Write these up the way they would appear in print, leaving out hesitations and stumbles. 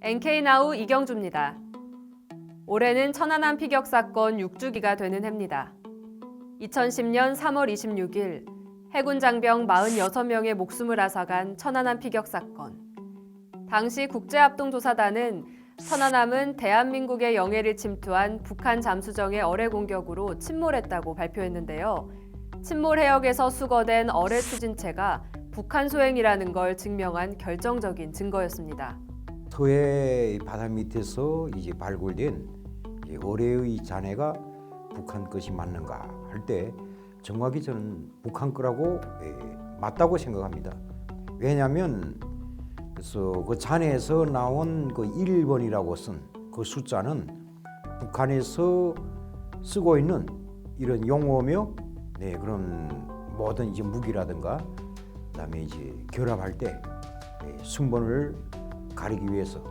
NK나우 이경주입니다. 올해는 천안함 피격 사건 6주기가 되는 해입니다. 2010년 3월 26일 해군 장병 46명의 목숨을 앗아간 천안함 피격 사건. 당시 국제합동조사단은 천안함은 대한민국의 영해를 침투한 북한 잠수정의 어뢰 공격으로 침몰했다고 발표했는데요. 침몰 해역에서 수거된 어뢰 추진체가 북한 소행이라는 걸 증명한 결정적인 증거였습니다. 서해 바다 밑에서 이제 발굴된 어뢰의 잔해가 북한 것이 맞는가 할 때 정확히 저는 북한 거라고 맞다고 생각합니다. 왜냐하면 그래서 그 잔해에서 나온 그 1번이라고 쓴 그 숫자는 북한에서 쓰고 있는 이런 용어며 그런 모든 이제 무기라든가 그다음에 이제 결합할 때 순번을 가리기 위해서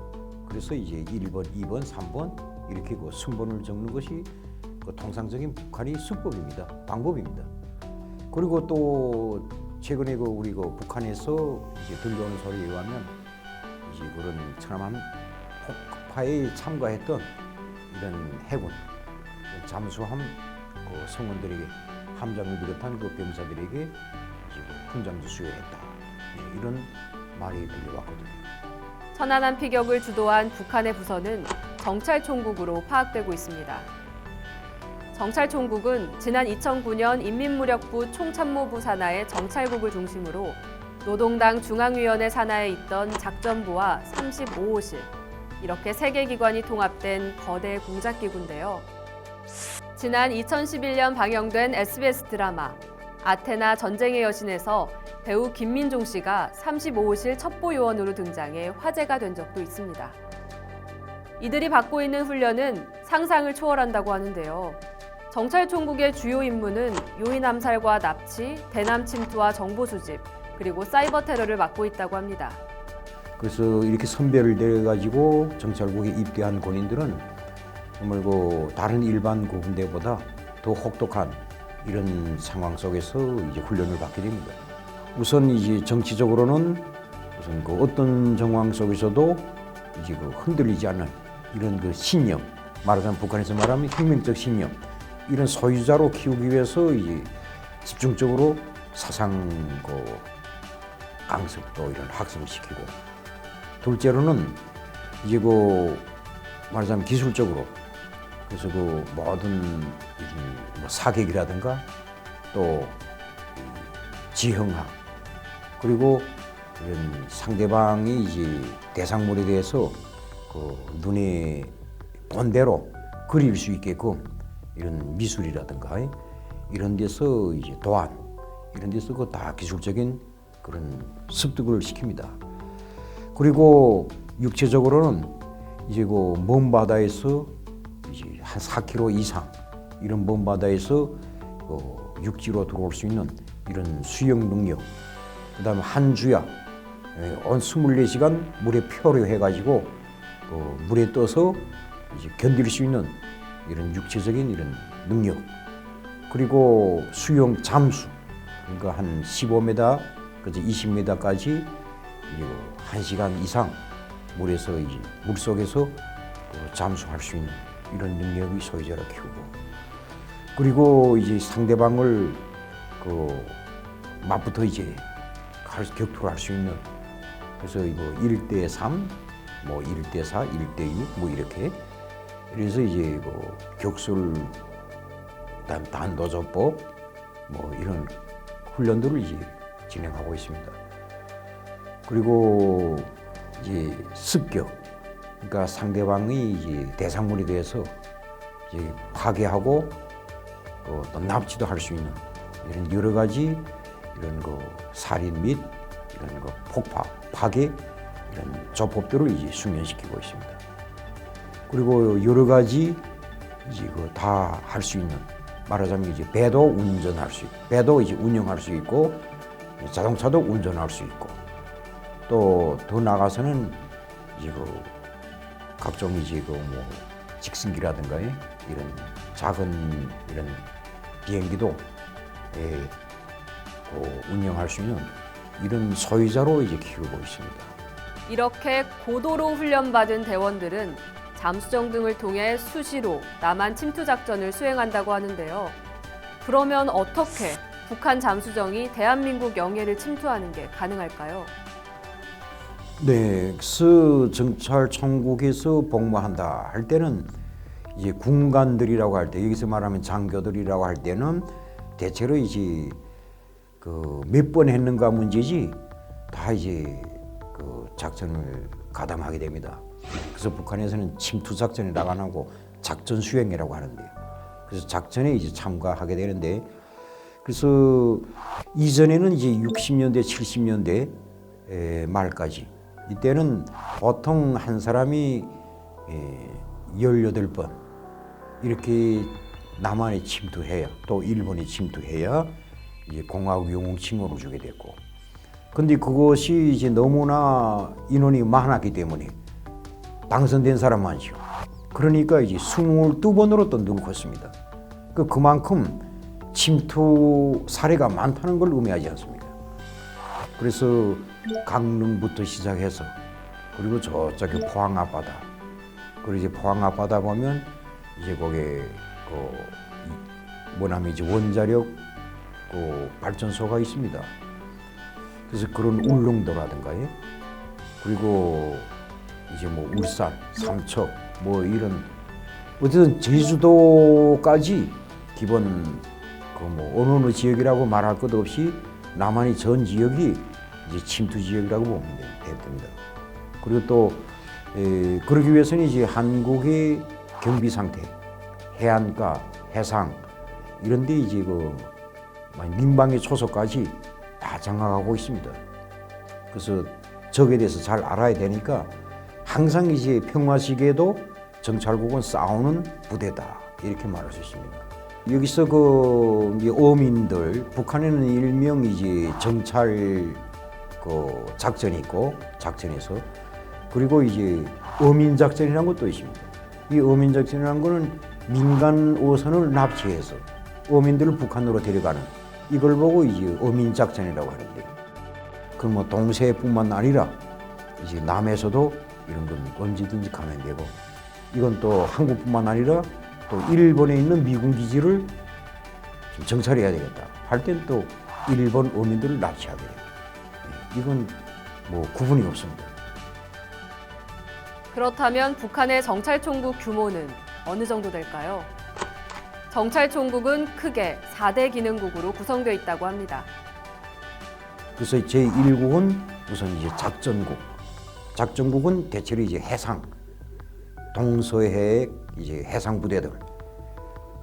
그래서 이제 1번, 2번, 3번 이렇게 그 순번을 적는 것이 그 통상적인 북한의 수법입니다. 방법입니다. 그리고 또 최근에 그 우리 그 북한에서 이제 들려오는 소리에 의하면 이제 그런 천안함 폭파에 참가했던 이런 해군 잠수함 그 성원들에게 함장을 비롯한 그 병사들에게 이제 훈장도 수여했다 이런 말이 들려왔거든요. 천안함 피격을 주도한 북한의 부서는 정찰총국으로 파악되고 있습니다. 정찰총국은 지난 2009년 인민무력부 총참모부 산하의 정찰국을 중심으로 노동당 중앙위원회 산하에 있던 작전부와 35호실, 이렇게 3개 기관이 통합된 거대 공작기구인데요. 지난 2011년 방영된 SBS 드라마 아테나 전쟁의 여신에서 배우 김민종 씨가 35호실 첩보요원으로 등장해 화제가 된 적도 있습니다. 이들이 받고 있는 훈련은 상상을 초월한다고 하는데요. 정찰총국의 주요 임무는 요인 암살과 납치, 대남 침투와 정보 수집, 그리고 사이버 테러를 맡고 있다고 합니다. 그래서 이렇게 선별을 내가지고 정찰국에 입대한 군인들은 정말 그 다른 일반 그 군대보다 더 혹독한 이런 상황 속에서 이제 훈련을 받게 됩니다. 우선 이제 정치적으로는 우선 그 어떤 정황 속에서도 이제 그 흔들리지 않는 이런 그 신념, 말하자면 북한에서 말하면 혁명적 신념, 이런 소유자로 키우기 위해서 이제 집중적으로 사상 그 강습도 이런 학습시키고, 둘째로는 이제 그 말하자면 기술적으로 그래서 그 모든 뭐 사격이라든가 또 지형학 그리고 이런 상대방이 이제 대상물에 대해서 그 눈에 본대로 그릴 수 있게끔 이런 미술이라든가 이런 데서 이제 도안 이런 데서 그 다 기술적인 그런 습득을 시킵니다. 그리고 육체적으로는 이제 그 먼 바다에서 이제 한 4km 이상 이런 먼 바다에서 그 육지로 들어올 수 있는 이런 수영 능력, 그다음에 한 주야 온 24시간 물에 표류해가지고 그 물에 떠서 이제 견딜 수 있는 이런 육체적인 이런 능력, 그리고 수영 잠수, 그러니까 한 15m, 그저 20m까지 1시간 이상 물에서 이제 물 속에서 잠수할 수 있는 이런 능력의 소유자를 키우고, 그리고 이제 상대방을 그 맞부터 이제 격투를 할 수 있는, 그래서 이거 1대3, 뭐 1대4, 1대6 뭐 이렇게, 그래서 이제 그 격술, 그다음 단도조법 뭐 이런 훈련들을 이제 진행하고 있습니다. 그리고 이제 습격, 그러니까 상대방의 이제 대상물에 대해서 이제 파괴하고 또 납치도 할 수 있는 이런 여러 가지 이런 그 살인 및 이런 그 폭파, 파괴 이런 조법들을 이제 숙련시키고 있습니다. 그리고 여러 가지 이제 그 다 할 수 있는, 말하자면 이제 배도 운전할 수 있고, 배도 이제 운영할 수 있고, 자동차도 운전할 수 있고, 또 더 나가서는 이제 그 각종 이제 그 뭐 직승기라든가 이런 작은 이런 비행기도 운영할 수 있는 이런 소유자로 이제 키우고 있습니다. 이렇게 고도로 훈련받은 대원들은 잠수정 등을 통해 수시로 남한 침투 작전을 수행한다고 하는데요. 그러면 어떻게 북한 잠수정이 대한민국 영해를 침투하는 게 가능할까요? 네, 그 정찰 총국에서 복무한다 할 때는 이제 군관들이라고 할 때, 여기서 말하면 장교들이라고 할 때는 대체로 이제 그 몇 번 했는가 문제지 다 이제 그 작전을 가담하게 됩니다. 그래서 북한에서는 침투 작전이라고 안 하고 작전 수행이라고 하는데요. 그래서 작전에 이제 참가하게 되는데, 그래서 이전에는 이제 60년대, 70년대 말까지 이때는 보통 한 사람이 18번 이렇게 남한에 침투해야, 또 일본에 침투해야 이제 공화국 영웅 칭호를 주게 됐고, 근데 그것이 이제 너무나 인원이 많았기 때문에 당선된 사람 많죠. 그러니까 이제 22번으로 또 늘었습니다. 그만큼 침투 사례가 많다는 걸 의미하지 않습니까? 그래서 강릉부터 시작해서, 그리고 저쪽에 포항 앞바다, 그리고 이제 포항 앞바다 보면 이제 거기에 뭐냐면 이제 원자력 발전소가 있습니다. 그래서 그런 울릉도라든가, 그리고 이제 뭐 울산, 삼척, 뭐 이런 어쨌든 제주도까지 기본 어느 지역이라고 말할 것 없이 남한의 전 지역이 이제 침투 지역이라고 보면 됩니다. 그리고 또 그러기 위해서는 이제 한국의 경비 상태, 해안가, 해상 이런데 이제 민방위 초소까지 다 장악하고 있습니다. 그래서 적에 대해서 잘 알아야 되니까 항상 이제 평화 시기에도 정찰국은 싸우는 부대다 이렇게 말할 수 있습니다. 여기서 이제 어민들, 북한에는 일명 이제 정찰 작전이 있고, 작전에서, 그리고 이제 어민 작전이라는 것도 있습니다. 이 어민 작전이라는 거는 민간 어선을 납치해서 어민들을 북한으로 데려가는, 이걸 보고 이제 어민 작전이라고 하는데, 그 뭐 동해뿐만 아니라 이제 남해에서도 이런 건 언제든지 가면 되고, 이건 또 한국뿐만 아니라 또 일본에 있는 미군 기지를 정찰해야 되겠다 할 땐 또 일본 어민들을 납치하게 돼요. 이건 뭐 구분이 없습니다. 그렇다면 북한의 정찰총국 규모는 어느 정도 될까요? 정찰총국은 크게 4대 기능국으로 구성되어 있다고 합니다. 그래서 제1국은 우선 이제 작전국. 작전국은 대체로 이제 해상, 동서해의 이제 해상 부대들.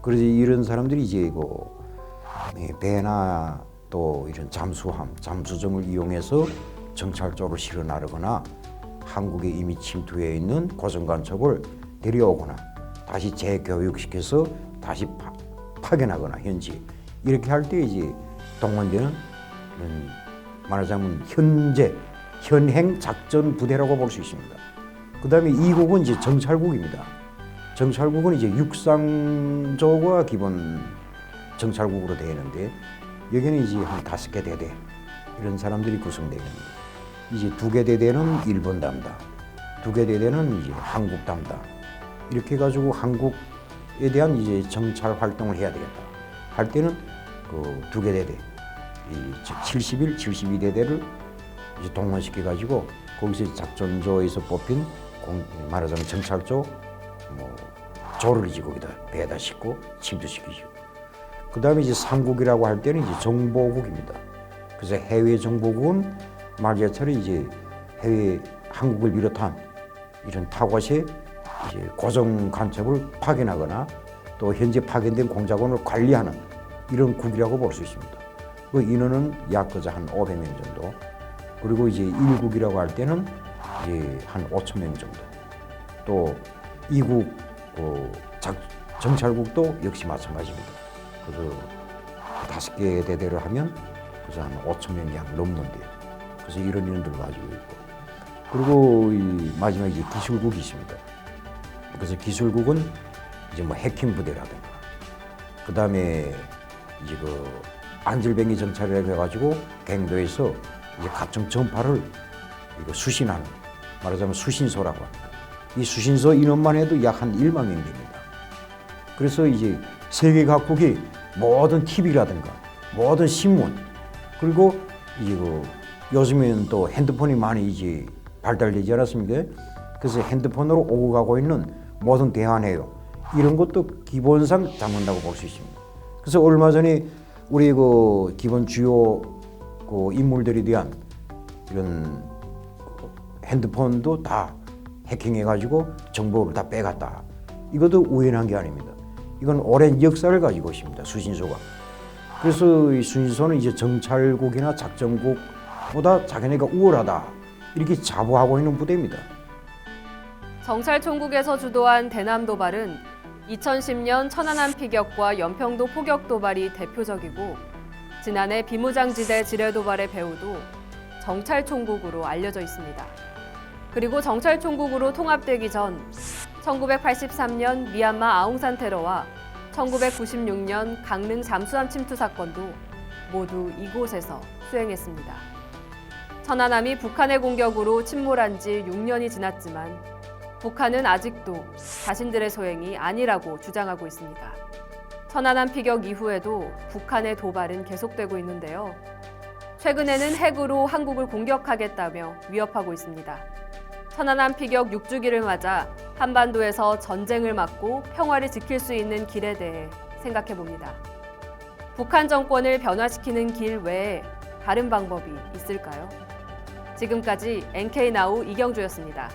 그래서 이런 사람들이 이제 배나 또 이런 잠수함, 잠수정을 이용해서 정찰조를 실어 나르거나 한국에 이미 침투해 있는 고정간첩을 데려오거나 다시 재교육시켜서 다시 파견하거나 현지 이렇게 할 때 이제 동원되는 이런 말하자면 현행 작전 부대라고 볼 수 있습니다. 그다음에 2국은 이제 정찰국입니다. 정찰국은 이제 육상조가 기본 정찰국으로 되어 있는데, 여기는 이제 한 5개 대대 이런 사람들이 구성되어 있습니다. 이제 2개 대대는 일본 담당, 2개 대대는 이제 한국 담당, 이렇게 해가지고 한국에 대한 이제 정찰 활동을 해야 되겠다 할 때는 2개 대대, 71, 72대대를 이제 동원시켜가지고 거기서 작전조에서 뽑힌 말하자면 정찰조 조를 이제 거기다 배에다 싣고 침투시키죠. 그 다음에 이제 3국이라고 할 때는 이제 정보국입니다. 그래서 해외 정보국은 말 자체로 이제 해외 한국을 비롯한 이런 타국에 이제 고정 간첩을 파견하거나 또 현재 파견된 공작원을 관리하는 이런 국이라고 볼 수 있습니다. 그 인원은 약 한 500명 정도. 그리고 이제 1국이라고 할 때는 이제 한 5,000명 정도. 또 2국 정찰국도 역시 마찬가지입니다. 그래서 5개 대대를 하면 그래서 한 5,000명 약 넘는데요. 그래서 이런 인원들을 가지고 있고, 그리고 마지막에 이제 기술국이 있습니다. 그래서 기술국은 이제 뭐 해킹 부대라든가, 그 다음에 이제 안질뱅이 정찰이라고 해가지고 갱도에서 이제 각종 전파를 수신하는 말하자면 수신소라고 합니다. 이 수신소 인원만 해도 약 한 1만 명 됩니다. 그래서 이제 세계 각국이 모든 TV라든가 모든 신문 그리고 이제 요즘에는 또 핸드폰이 많이 이제 발달되지 않았습니까? 그래서 핸드폰으로 오고 가고 있는 모든 대화내용 이런 것도 기본상 담는다고 볼 수 있습니다. 그래서 얼마 전에 우리 기본 주요 인물들에 대한 이런 핸드폰도 다 해킹해가지고 정보를 다 빼갔다. 이것도 우연한 게 아닙니다. 이건 오랜 역사를 가지고 있습니다. 수신소가. 그래서 이 수신소는 이제 정찰국이나 작전국보다 자기네가 우월하다. 이렇게 자부하고 있는 부대입니다. 정찰총국에서 주도한 대남 도발은 2010년 천안함 피격과 연평도 포격 도발이 대표적이고 지난해 비무장지대 지뢰 도발의 배후도 정찰총국으로 알려져 있습니다. 그리고 정찰총국으로 통합되기 전 1983년 미얀마 아웅산 테러와 1996년 강릉 잠수함 침투 사건도 모두 이곳에서 수행했습니다. 천안함이 북한의 공격으로 침몰한 지 6년이 지났지만 북한은 아직도 자신들의 소행이 아니라고 주장하고 있습니다. 천안함 피격 이후에도 북한의 도발은 계속되고 있는데요. 최근에는 핵으로 한국을 공격하겠다며 위협하고 있습니다. 천안함 피격 6주기를 맞아 한반도에서 전쟁을 막고 평화를 지킬 수 있는 길에 대해 생각해 봅니다. 북한 정권을 변화시키는 길 외에 다른 방법이 있을까요? 지금까지 NK나우 이경주였습니다.